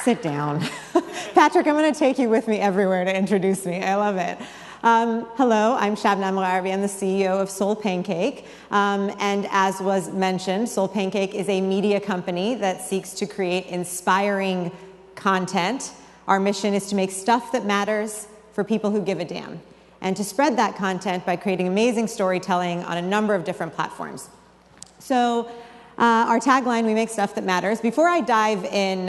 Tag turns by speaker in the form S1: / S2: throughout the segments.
S1: Sit down. Patrick, I'm going to take you with me everywhere to introduce me. I love it. Hello, I'm Shabnam Mogharabi. I'm the CEO of SoulPancake. And as was mentioned, SoulPancake is a media company that seeks to create inspiring content. Our mission is to make stuff that matters for people who give a damn, and to spread that content by creating amazing storytelling on a number of different platforms. So our tagline, we make stuff that matters. Before I dive in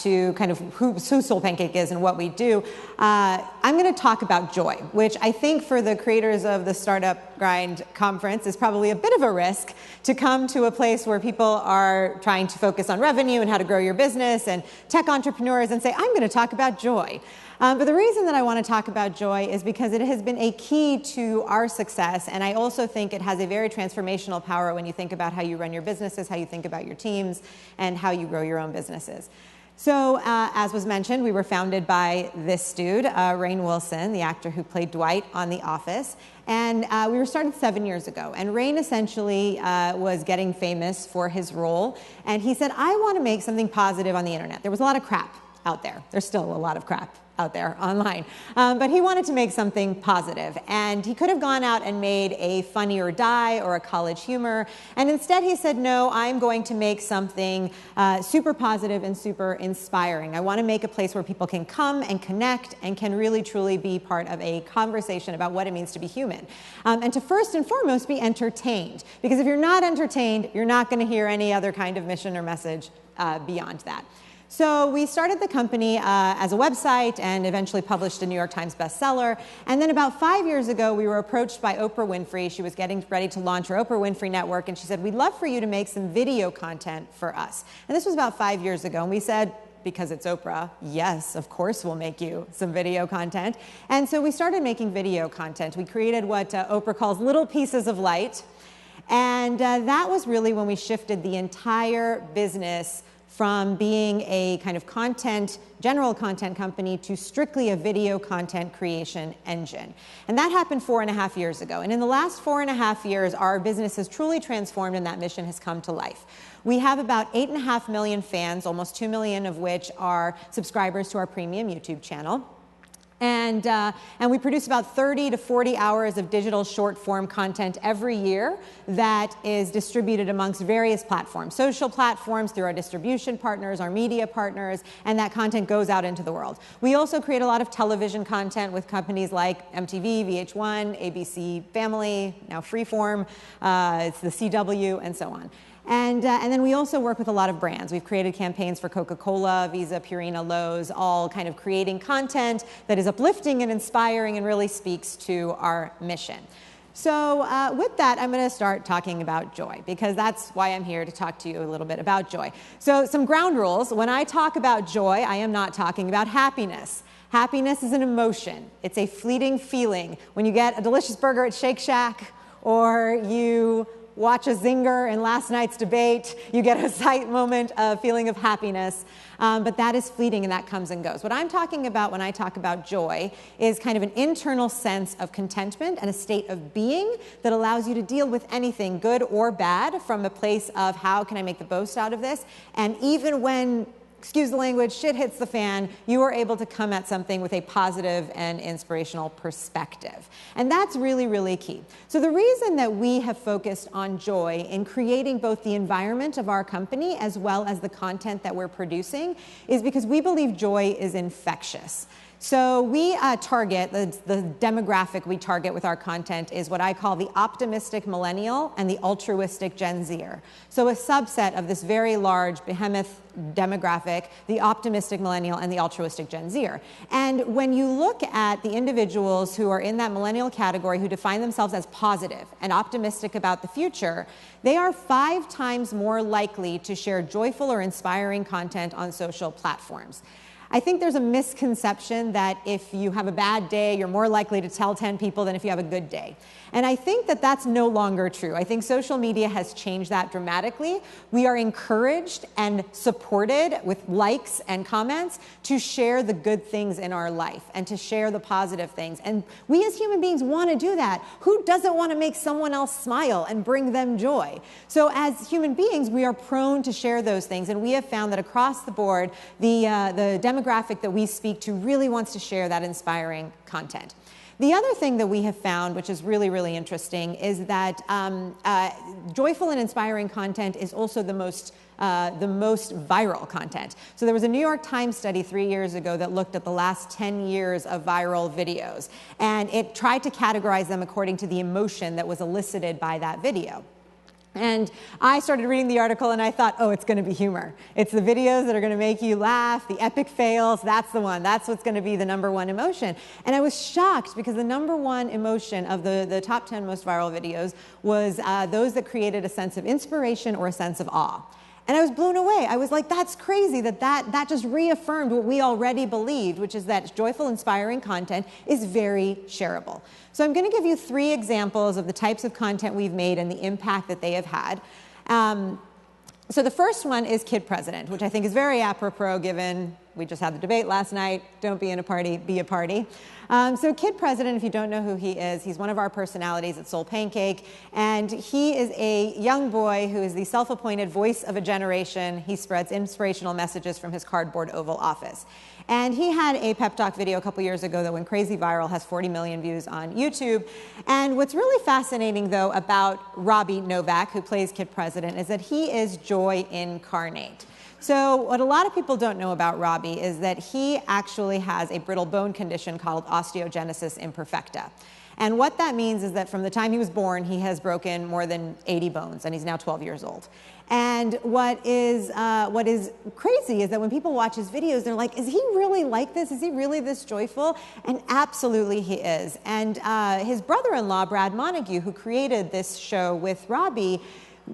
S1: to kind of who SoulPancake is and what we do, I'm going to talk about joy, which I think for the creators of the Startup Grind conference is probably a bit of a risk to come to a place where people are trying to focus on revenue and how to grow your business and tech entrepreneurs and say, I'm going to talk about joy. But the reason that I want to talk about joy is because it has been a key to our success, and I also think it has a very transformational power when you think about how you run your businesses, how you think about your teams, and how you grow your own businesses. So, as was mentioned, we were founded by this dude, Rainn Wilson, the actor who played Dwight on The Office, and we were started 7 years ago. And Rainn essentially was getting famous for his role, and he said, I want to make something positive on the internet. There was a lot of crap out there. There's still a lot of crap out there online. But he wanted to make something positive. And he could have gone out and made a Funny or Die or a College Humor. And instead he said, no, I'm going to make something super positive and super inspiring. I want to make a place where people can come and connect and can really truly be part of a conversation about what it means to be human. And to first and foremost be entertained. Because if you're not entertained, you're not going to hear any other kind of mission or message beyond that. So we started the company as a website and eventually published a New York Times bestseller. And then about 5 years ago, we were approached by Oprah Winfrey. She was getting ready to launch her Oprah Winfrey Network, and she said, we'd love for you to make some video content for us. And this was about 5 years ago, and we said, because it's Oprah, yes, of course we'll make you some video content. And so we started making video content. We created what Oprah calls little pieces of light. And that was really when we shifted the entire business from being a kind of general content company to strictly a video content creation engine. And that happened 4.5 years ago. And in the last 4.5 years, our business has truly transformed and that mission has come to life. We have about 8.5 million fans, almost 2 million of which are subscribers to our premium YouTube channel. And we produce about 30 to 40 hours of digital short-form content every year that is distributed amongst various platforms, social platforms, through our distribution partners, our media partners, and that content goes out into the world. We also create a lot of television content with companies like MTV, VH1, ABC Family, now Freeform, it's the CW, and so on. And then we also work with a lot of brands. We've created campaigns for Coca-Cola, Visa, Purina, Lowe's, all kind of creating content that is uplifting and inspiring and really speaks to our mission. So with that, I'm going to start talking about joy, because that's why I'm here to talk to you a little bit about joy. So some ground rules. When I talk about joy, I am not talking about happiness. Happiness is an emotion. It's a fleeting feeling. When you get a delicious burger at Shake Shack, or you watch a zinger in last night's debate, you get a sight moment, a feeling of happiness, but that is fleeting and that comes and goes. What I'm talking about when I talk about joy is kind of an internal sense of contentment and a state of being that allows you to deal with anything, good or bad, from a place of how can I make the most out of this, and even when, excuse the language, shit hits the fan, you are able to come at something with a positive and inspirational perspective. And that's really, really key. So the reason that we have focused on joy in creating both the environment of our company as well as the content that we're producing is because we believe joy is infectious. So we target, the demographic we target with our content is what I call the optimistic millennial and the altruistic Gen Zer. So a subset of this very large behemoth demographic, the optimistic millennial and the altruistic Gen Zer. And when you look at the individuals who are in that millennial category who define themselves as positive and optimistic about the future, they are 5 times more likely to share joyful or inspiring content on social platforms. I think there's a misconception that if you have a bad day, you're more likely to tell 10 people than if you have a good day. And I think that that's no longer true. I think social media has changed that dramatically. We are encouraged and supported with likes and comments to share the good things in our life and to share the positive things. And we as human beings want to do that. Who doesn't want to make someone else smile and bring them joy? So as human beings, we are prone to share those things. And we have found that across the board, the demographic that we speak to really wants to share that inspiring content. The other thing that we have found, which is really, really interesting, is that joyful and inspiring content is also the most viral content. So there was a New York Times study 3 years ago that looked at the last 10 years of viral videos, and it tried to categorize them according to the emotion that was elicited by that video. And I started reading the article and I thought, oh, it's going to be humor. It's the videos that are going to make you laugh, the epic fails, that's the one. That's what's going to be the #1 emotion. And I was shocked because the #1 emotion of the top 10 most viral videos was those that created a sense of inspiration or a sense of awe. And I was blown away. I was like, that's crazy that just reaffirmed what we already believed, which is that joyful, inspiring content is very shareable. So I'm going to give you 3 examples of the types of content we've made and the impact that they have had. So the first one is Kid President, which I think is very apropos given we just had the debate last night, don't be in a party, be a party. So Kid President, if you don't know who he is, he's one of our personalities at SoulPancake, and he is a young boy who is the self-appointed voice of a generation. He spreads inspirational messages from his cardboard Oval Office. And he had a pep talk video a couple years ago that went crazy viral, has 40 million views on YouTube. And what's really fascinating, though, about Robbie Novak, who plays Kid President, is that he is joy incarnate. So what a lot of people don't know about Robbie is that he actually has a brittle bone condition called osteogenesis imperfecta. And what that means is that from the time he was born, he has broken more than 80 bones, and he's now 12 years old. And what is crazy is that when people watch his videos, they're like, is he really like this? Is he really this joyful? And absolutely he is. And his brother-in-law, Brad Montague, who created this show with Robbie,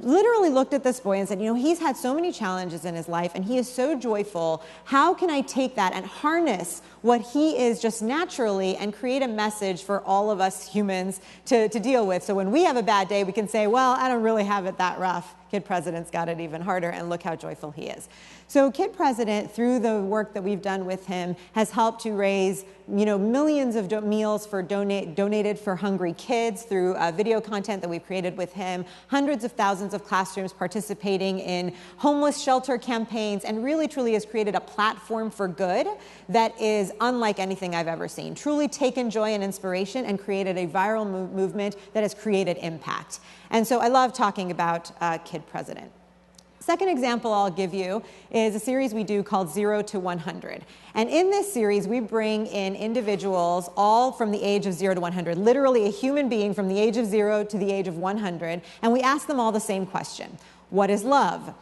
S1: literally looked at this boy and said, you know, he's had so many challenges in his life and he is so joyful. How can I take that and harness what he is just naturally and create a message for all of us humans to deal with? So when we have a bad day, we can say, well, I don't really have it that rough. Kid President's got it even harder, and look how joyful he is. So Kid President, through the work that we've done with him, has helped to raise, you know, millions of meals for donated for hungry kids through video content that we've created with him, hundreds of thousands of classrooms participating in homeless shelter campaigns, and really truly has created a platform for good that is unlike anything I've ever seen. Truly taken joy and inspiration and created a viral movement that has created impact. And so I love talking about Kid President. Second example I'll give you is a series we do called 0 to 100. And in this series, we bring in individuals all from the age of 0 to 100, literally a human being from the age of 0 to the age of 100, and we ask them all the same question. What is love?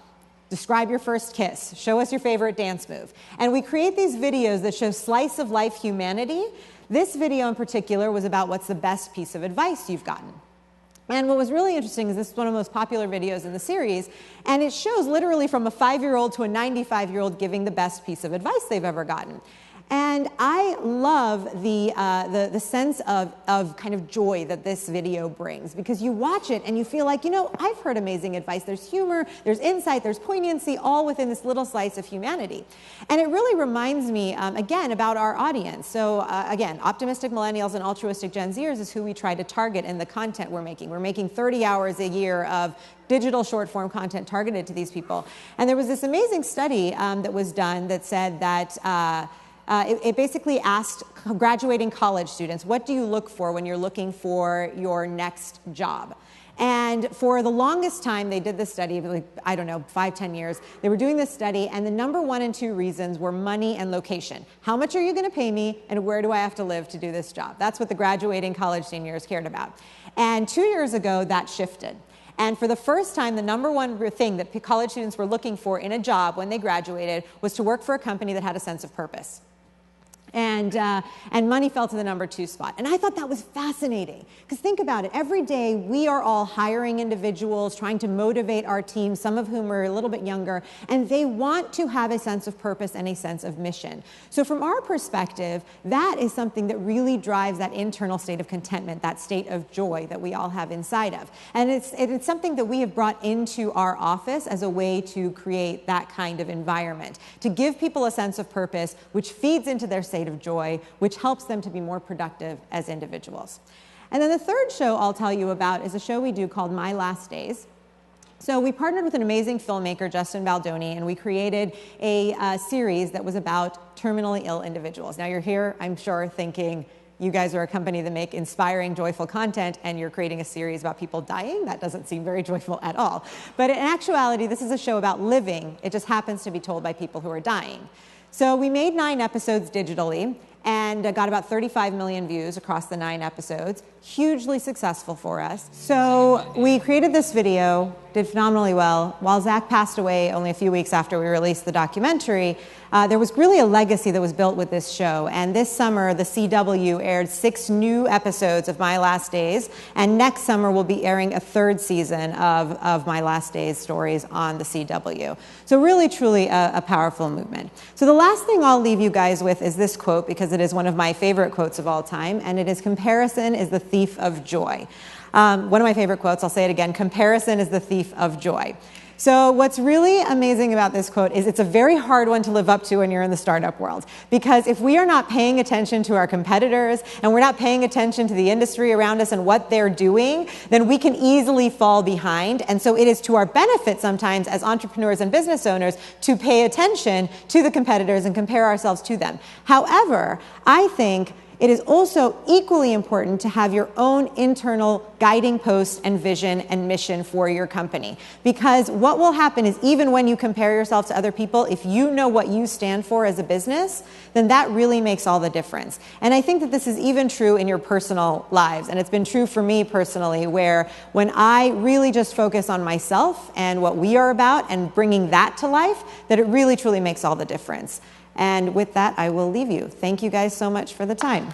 S1: Describe your first kiss. Show us your favorite dance move. And we create these videos that show slice of life humanity. This video in particular was about what's the best piece of advice you've gotten. And what was really interesting is this is one of the most popular videos in the series, and it shows literally from a 5-year-old to a 95-year-old giving the best piece of advice they've ever gotten. And I love the sense of kind of joy that this video brings, because you watch it and you feel like, you know, I've heard amazing advice. There's humor, there's insight, there's poignancy, all within this little slice of humanity. And it really reminds me, again, about our audience. So again, optimistic millennials and altruistic Gen Zers is who we try to target in the content we're making. We're making 30 hours a year of digital short-form content targeted to these people. And there was this amazing study that was done that said that it basically asked graduating college students, what do you look for when you're looking for your next job? And for the longest time, they did this study, like, I don't know, 5-10 years. They were doing this study, and the #1 and 2 reasons were money and location. How much are you going to pay me, and where do I have to live to do this job? That's what the graduating college seniors cared about. And 2 years ago, that shifted. And for the first time, the #1 thing that college students were looking for in a job when they graduated was to work for a company that had a sense of purpose. And money fell to the number 2 spot. And I thought that was fascinating, because think about it. Every day we are all hiring individuals, trying to motivate our team, some of whom are a little bit younger, and they want to have a sense of purpose and a sense of mission. So from our perspective, that is something that really drives that internal state of contentment, that state of joy that we all have inside of. And it's something that we have brought into our office as a way to create that kind of environment, to give people a sense of purpose, which feeds into their state of joy, which helps them to be more productive as individuals. And then the third show I'll tell you about is a show we do called My Last Days. So we partnered with an amazing filmmaker, Justin Baldoni, and we created a series that was about terminally ill individuals. Now you're here, I'm sure, thinking, you guys are a company that make inspiring, joyful content, and you're creating a series about people dying? That doesn't seem very joyful at all. But in actuality, this is a show about living. It just happens to be told by people who are dying. So we made 9 episodes digitally and got about 35 million views across the 9 episodes. Hugely successful for us. So we created this video, did phenomenally well. While Zach passed away only a few weeks after we released the documentary, there was really a legacy that was built with this show. And this summer, the CW aired 6 new episodes of My Last Days. And next summer, we'll be airing a 3rd season of My Last Days stories on the CW. So really, truly a powerful movement. So the last thing I'll leave you guys with is this quote, because it is one of my favorite quotes of all time. And it is, "Comparison is the thief of joy." One of my favorite quotes, I'll say it again, "Comparison is the thief of joy." So what's really amazing about this quote is it's a very hard one to live up to when you're in the startup world. Because if we are not paying attention to our competitors and we're not paying attention to the industry around us and what they're doing, then we can easily fall behind. And so it is to our benefit sometimes as entrepreneurs and business owners to pay attention to the competitors and compare ourselves to them. However, I think it is also equally important to have your own internal guiding post and vision and mission for your company. Because what will happen is, even when you compare yourself to other people, if you know what you stand for as a business, then that really makes all the difference. And I think that this is even true in your personal lives. And it's been true for me personally, where when I really just focus on myself and what we are about and bringing that to life, that it really truly makes all the difference. And with that, I will leave you. Thank you guys so much for the time.